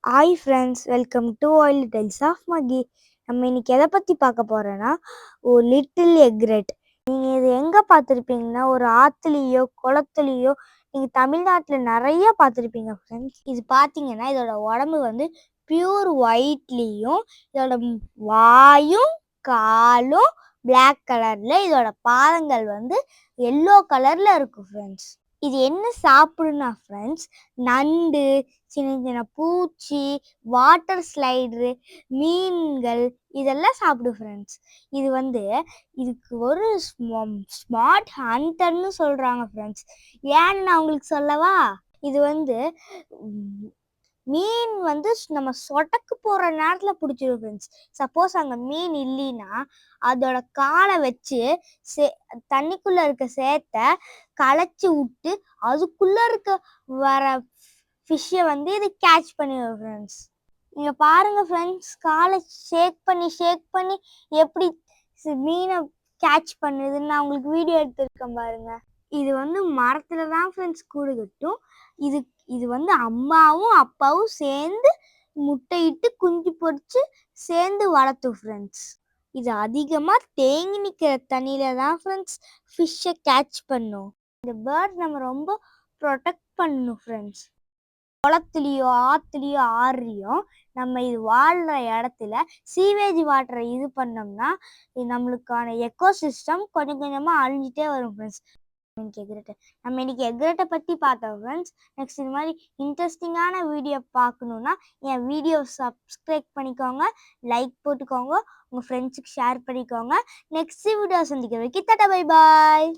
Hi friends, welcome to oil tales of Magi. நம்ம இன்னைக்கு எதை பற்றி பார்க்க போகிறோன்னா, ஒரு லிட்டில் எக்ரெட். நீங்கள் இது எங்கே பார்த்துருப்பீங்கன்னா, ஒரு ஆற்றுலையோ குளத்துலையோ நீங்கள் தமிழ்நாட்டில் நிறைய பார்த்துருப்பீங்க ஃப்ரெண்ட்ஸ். இது பார்த்தீங்கன்னா இதோட உடம்பு வந்து பியூர் ஒயிட்லேயும், இதோட வாயும் காலும் பிளாக் கலரில், இதோட பாதங்கள் வந்து எல்லோ கலரில் இருக்கும் ஃப்ரெண்ட்ஸ். இது என்ன சாப்பிடுனா ஃப்ரெண்ட்ஸ், நண்டு, சின்ன சின்ன பூச்சி, வாட்டர் ஸ்லைடரு, மீன்கள் இதெல்லாம் சாப்பிடும் ஃப்ரெண்ட்ஸ். இது வந்து இதுக்கு ஒரு ஸ்மார்ட் ஹண்டர்னு சொல்கிறாங்க ஃப்ரெண்ட்ஸ். ஏன்னு நான் உங்களுக்கு சொல்லவா? இது வந்து மீன் வந்து நம்ம சொடக்கு போகிற நேரத்தில் பிடிச்சிடும் ஃப்ரெண்ட்ஸ். சப்போஸ் அங்கே மீன் இல்லைன்னா அதோட காலை வச்சு தண்ணிக்குள்ளே இருக்க சேத்தை களைச்சி விட்டு அதுக்குள்ளே இருக்க வர ஃபிஷ்ஷை வந்து இது கேட்ச் பண்ணிடும் ஃப்ரெண்ட்ஸ். நீங்கள் பாருங்கள் ஃப்ரெண்ட்ஸ், காலை ஷேக் பண்ணி எப்படி மீனை கேட்ச் பண்ணுதுன்னு நான் உங்களுக்கு வீடியோ எடுத்துருக்கேன் பாருங்கள். இது வந்து மரத்தில் தான் ஃப்ரெண்ட்ஸ் கூடு கட்டும். இது வந்து அம்மாவும் அப்பாவும் சேர்ந்து முட்டையிட்டு குஞ்சு பொறிச்சு சேர்ந்து வளர்த்தும் ஃப்ரெண்ட்ஸ். இது அதிகமாக தேங்கி நிற்கிற தண்ணியில் தான் ஃப்ரெண்ட்ஸ் ஃபிஷ்ஷை கேட்ச் பண்ணும். இந்த பேர்ட் நம்ம ரொம்ப ப்ரொடெக்ட் பண்ணணும் ஃப்ரெண்ட்ஸ். குளத்துலேயோ ஆற்றுலையோ ஆறுலையோ நம்ம இது வாழ்கிற இடத்துல சீவேஜ் வாட்டரை இது பண்ணோம்னா நம்மளுக்கான எக்கோசிஸ்டம் கொஞ்சம் கொஞ்சமாக அழிஞ்சிட்டே வரும் ஃப்ரெண்ட்ஸ். நம்ம இன்னைக்கு எக்ரெட்டை பற்றி பார்த்தோம் ஃப்ரெண்ட்ஸ். நெக்ஸ்ட் இது மாதிரி இன்ட்ரெஸ்டிங்கான வீடியோ பார்க்கணுன்னா என் வீடியோ சப்ஸ்கிரைப் பண்ணிக்கோங்க, லைக் போட்டுக்கோங்க, உங்கள் ஃப்ரெண்ட்ஸுக்கு ஷேர் பண்ணிக்கோங்க. நெக்ஸ்ட் வீடியோ சந்திக்க வைக்க டாடா பை பாய்.